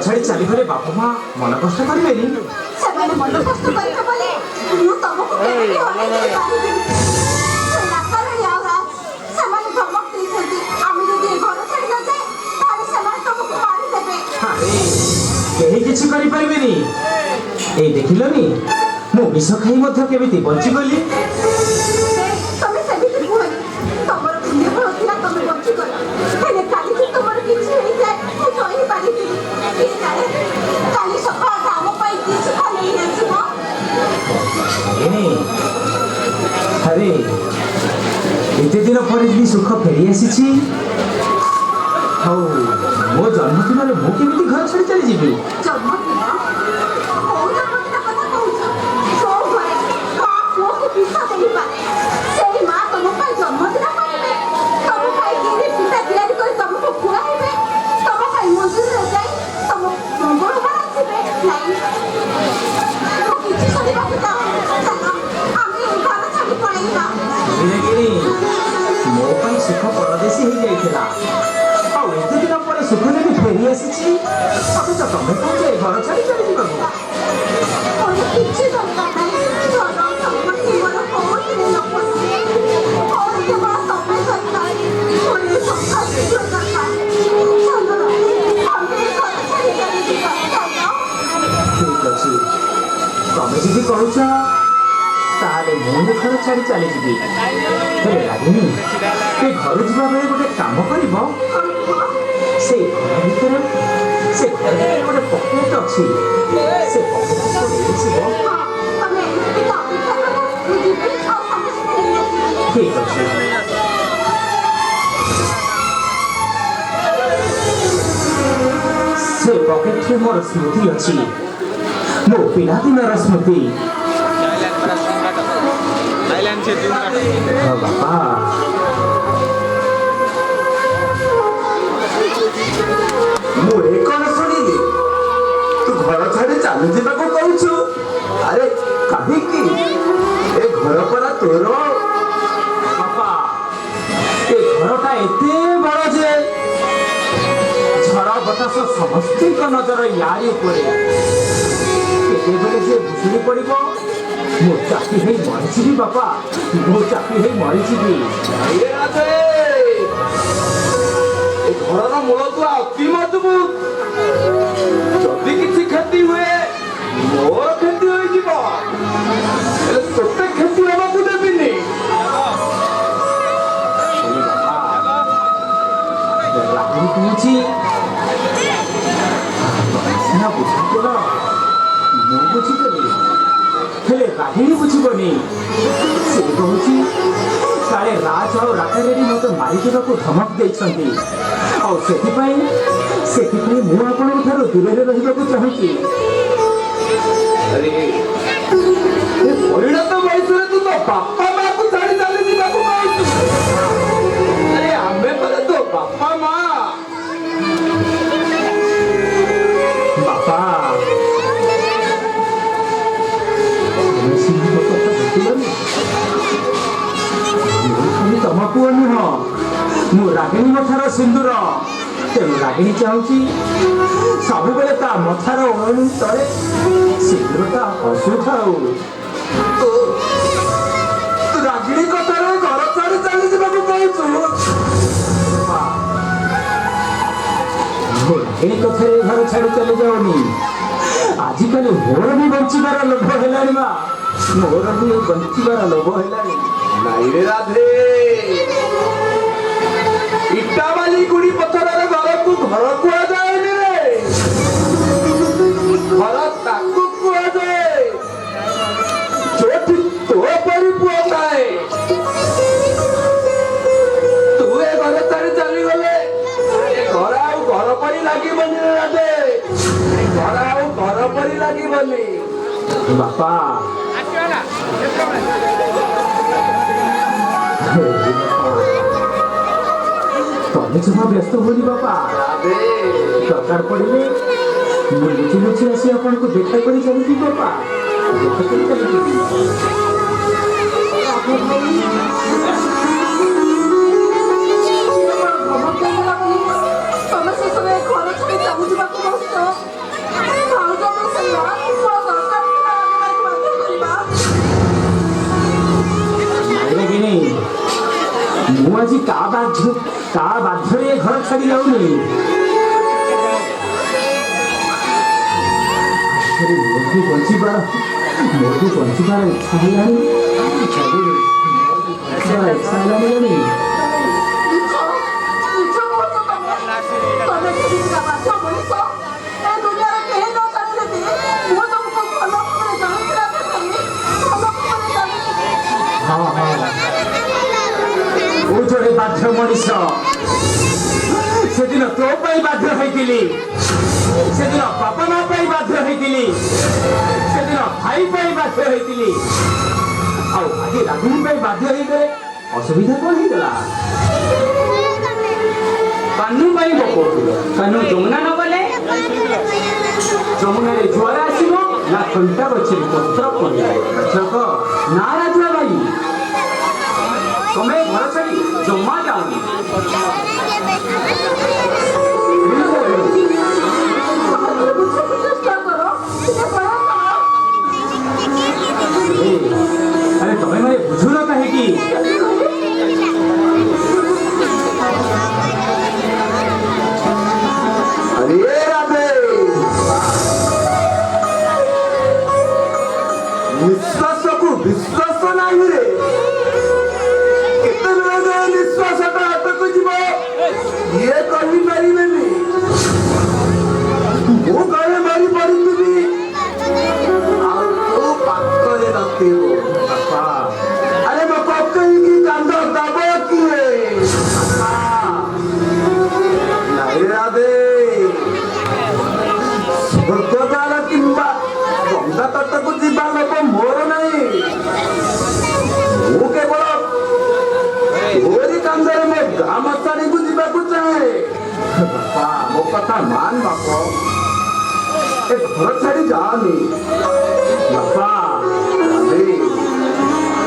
ଛାଡ଼ି ଚାଲିଗଲେ ବାପା ମା ମନ କଷ୍ଟ କରିବେନି? ସେମାନେ ମନ କଷ୍ଟ କରିବେ ବୋଲି ମୁଁ ତମକୁ କେମିତି ହରେଇ ଦେଇପାରିବିନି। ରାକାରାଣୀ ଆଉ ରାଜ ସେମାନେ ଧମକ ଦେଇଛନ୍ତି ଆମେ ଯଦି ଏ ଘର ଛାଡ଼ି ନ ଯାଏ ତାହେଲେ ସେମାନେ ତମକୁ ମାରିଦେବେ। କେହି କିଛି କରିପାରିବେନି। ଏଇ ଦେଖିଲନି ମୁଁ ବିଷ ଖାଇ ମଧ୍ୟ କେମିତି ବଞ୍ଚିଗଲି। ତମେ ସେମିତି କୁହନି। ତମର ପୁଣ୍ୟ ଫଳ ଥିଲା ତମେ ବଞ୍ଚିଗଲ। ହେଲେ କାଲିକି ତମର କିଛି ହେଇଯାଏ ମୁଁ ସହିପାରିବିନି। କାଲି ସକାଳ ଆମ ପାଇଁ କି ସୁଖ ନେଇ ଆସିବ। ଆରେ ଏତେ ଦିନ ପରେ ଯଦି ସୁଖ ଫେରି ଆସିଛି ଆଉ ମୋ ଜନ୍ମଦିନରେ ମୁଁ କେମିତି ଘର ଛାଡ଼ି ଚାଲିଯିବି? ଜନ୍ମଦିନ? କୋଉ ଜନ୍ମଦିନ କଥା କହୁଛ? ଯୋଉ ଘରେ ମା ପୁଅକୁ ବିଷ ଦେଇପାରେ ସେଇ ମା ତମ ପାଇଁ ଜନ୍ମଦିନ କରିବେ। ତମ ପାଇଁ କ୍ଷୀରି ପିଠା ତିଆରି କରି ତମକୁ ଖୁଆଇବେ। ତମ ପାଇଁ ମନ୍ଦିରରେ ଯାଇ ତମ ମଙ୍ଗଳ ବାନ୍ଧିବେ। ନାଇଁ ମୁଁ କିଛି ଶୁଣିବାକୁ ଚାହୁଁନି। ଚାଲ ଆମେ ଏ ଘର ଛାଡ଼ି ପଳେଇବା। ମୋ ପାଇଁ ସୁଖ ପରଦେଶୀ ହେଇଯାଇଥିଲା ଆଉ ଏତେ ଦିନ ପରେ ସୁଖ ଯଦି ଫେରି ଆସିଛି ଅଥଚ ତମେ କହୁଛ ଏ ଘର ଛାଡ଼ି ଚାଲିଯିବାକୁ? ମୋର କିଛି ଦରକାର ନାହିଁ। ଧନ ସମ୍ପତ୍ତି ମୋର କୋଉଥିରେ ନ ପଶୁ। ମୋର କେବଳ ତମେ ଦରକାର। ମୋର ଏ ସଫା ଶୀଘ୍ର ଦରକାର। ଚାଲ ଆମେ ଏ ଘର ଛାଡ଼ି ଚାଲିଯିବା। ଚାଲ। ଠିକ ଅଛି, ତମେ ଯଦି କହୁଛ ତାହେଲେ ମୁଁ ଏ ଘର ଛାଡ଼ି ଚାଲିଯିବି। ହେଲେ ରାଗିଣୀ ଏ ଘରୁ ଯିବା ବେଳେ ଗୋଟେ କାମ କରିବ। ସେ ଘର ଭିତରେ ଗୋଟେ ପକେଟ ଅଛି। ସେ ପକେଟକୁ ନେଇଯିବ। ତମେ ଏମିତି ଅପେକ୍ଷା କର। ମୁଁ ଯିବି ଆଉ ସାଙ୍ଗେ ସାଙ୍ଗେ ନେଇ ଆସିବି। ଠିକ ଅଛି। ସେ ପକେଟରେ ମୋର ସ୍ମୃତି ଅଛି, ମୋ ପିଲାଦିନର ସ୍ମୃତି। ବାପା ମୁଁ ଏ କଣ ଶୁଣିଲି? ତୁ ଘର ଛାଡ଼ି ଚାଲି ଯିବାକୁ କହୁଛୁ? ଆରେ କାହିଁକି? ଏ ଘର ପରା ତୋର। ବାପା ଏ ଘରଟା ଏତେ ବଡ଼ ଯେ ଝଡ଼ ବତାସ ସମସ୍ତଙ୍କ ନଜର ୟାରି ଉପରେ। କେତେବେଳେ ସେ ଭୁଷୁଡ଼ି ପଡ଼ିବ ମୁଁ ଚାପି ହେଇ ମରିଯିବି। ବାପା ମୁଁ ଚାପି ହେଇ ମରିଯିବି। ଏ ଘରର ମୂଳ ଦୁଆ ଅତି ମଜବୁତ। ଯଦି କିଛି କ୍ଷତି ହୁଏ ମୋର କ୍ଷତି ହୋଇଯିବ, ହେଲେ ତୋତେ କ୍ଷତି ହେବାକୁ ଦେବିନି। ରାଗିଣୀ କହୁଛି ସିନା ବୁଝିଥିଲ ମୁଁ ବୁଝିଦେବି, ହେଲେ ରାଗିଣୀ ବୁଝିବନି। ସେ କହୁଛି କାଳେ ରାଜ ଆଉ ରାକାରାଣୀ ମୋତେ ମାରିଦେବାକୁ ଧମକ ଦେଇଛନ୍ତି ଆଉ ସେଥିପାଇଁ ମୁଁ ଆପଣଙ୍କ ଠାରୁ ଦୂରରେ ରହିବାକୁ ଚାହୁଁଛି। ଆରେ ଏ ପରିଣତ ବୟସରେ ତୁ ତ ବାପା ମାଆକୁ ଛାଡ଼ି ଚାଲି ଯିବାକୁ କହୁଛୁ? ଆରେ ଆମେ ପରା ତୋ ବାପା ମା। ବାପା ତମେ ସିନା ମୋ କଥା ବୁଝିଲନି? ମୁଁ ଖାଲି ତମ ପୁଅ ନୁହଁ, ମୁଁ ରାଗିଣୀଙ୍କ ଠାରୁ ସିନ୍ଦୁର। ତେଣୁ ରାଗିଣୀ ଚାହୁଁଛି ସବୁବେଳେ ତା ମଥାର ଓଢ଼ଣୀ ତଳେ ସିନ୍ଦୁରଟା ହସୁଥାଉ। ତୁ ରାଗିଣୀ କଥାରେ ଘର ଛାଡ଼ି ଚାଲି ଯିବାକୁ କହୁଛୁ? ରାଗିଣୀ କଥାରେ ଘର ଛାଡ଼ି ଚାଲି ଯାଉନି। ଆଜିକାଲି ମୋର ବି ବଞ୍ଚିବାର ଲୋଭ ହେଲାଣି ମା, ମୋର ବି ବଞ୍ଚିବାର ଲୋଭ ହେଲାଣି। ନାଇରେ ରାଧେ, ଇଟା ବାଲି ଗୁଡ଼ି ପଥରର ଘରକୁ ଘର କୁହାଯାଏନି ରେ। ଘର ତାକୁ କୁହାଯାଏ ଯୋଉଠି ତୋ ପରି ପୁଅ ଥାଏ। ତୁ ଏ ଘର ଛାଡ଼ି ଚାଲିଗଲେ ଏ ଘର ଆଉ ଘର ପରି ଲାଗିବନି ରେ ରାଧେ। ଘର ଆଉ ଘର ପରି ଲାଗିବନି। ବାପା ତମେ ଜମା ବ୍ୟସ୍ତ ହୁଅନି ବାପା। ଦରକାର ପଡ଼ିଲେ ମୁଁ ଲୁଚି ଲୁଚି ଆସି ଆପଣଙ୍କୁ ଦେଖା କରି ଚାଲିଯିବି ବାପା, ଦେଖା କରି ଚାଲିଯିବି। ତମେ ଶେଷରେ ଘର ଛାଡ଼ି ଚାଲିଯିବାକୁ କହୁଛ? ବାଧ୍ୟରେ ଏ ଘର ଛାଡ଼ି ଯାଉନି। ମୋଠୁ ବଞ୍ଚିବାର ଇଚ୍ଛା ହେଲାଣି। ଇଚ୍ଛା ହେଲାଣି ଜାଣି। ମିଛ କହୁଛ ତମେ ଠିକ ବାଧ୍ୟ ମଣିଷ। ଏ ଦୁନିଆରେ କେହି ନ ଜାଣିଲେ ବି ମୁଁ ତମକୁ ଭଲ ଭାବରେ ଜାଣିଥିଲା ଭଲ ଭାବରେ ଜାଣିଥିଲି। ହଁ ମୁଁ ଜଣେ ବାଧ୍ୟ ମଣିଷ। ସେଦିନ ତୋ ପାଇଁ ବାଧ୍ୟ ହେଇଥିଲି, ସେଦିନ ବାପା ମା ପାଇଁ ବାଧ୍ୟ ହେଇଥିଲି, ସେଦିନ ଭାଇ ପାଇଁ ବାଧ୍ୟ ହେଇଥିଲି, ଆଉ ଆଜି ରାଗିଣୀ ପାଇଁ ବାଧ୍ୟ ହେଇଗଲେ ଅସୁବିଧା କଣ ହେଇଗଲା? କାହ୍ନୁ ପାଇଁ ପକଉଥିଲ। କାହ୍ନୁ ଯମୁନା ନ ଗଲେ ଯମୁନାରେ ଜୁଆର ଆସିବ ନା ଥଣ୍ଟା ଗଛରେ ପତ୍ର ପଡ଼ିବ? ନା ରାଜୁଆ ଭାଇ, ତମେ ଘର ଛାଡ଼ି ଜମା ଯାଉନି। ବୁଝିବାକୁ ଚେଷ୍ଟା କର। ଟିକେ ଦୟା ଆରେ ତମେ ମାନେ ବୁଝୁନ କାହିଁକି? अरे राधे निश्वास को विश्वास नहीं रे केते निश्वास हाथ को जीव ये कही पारिबेनी मु गले मारी पड़िबी तू पाखरे नथिबो बापा। अरे मो पकई की कांद दब किए नहीं राधे स्वर्गद्वार किंबा गंगा तटक जीवा लोक मोर नहीं। मु केवल तोरी कांदरे मो गाँ मशाणी को जीवाकू चाहे। बापा मो कथा मान बाप, ए घर छाड़ी जानी। ବାପା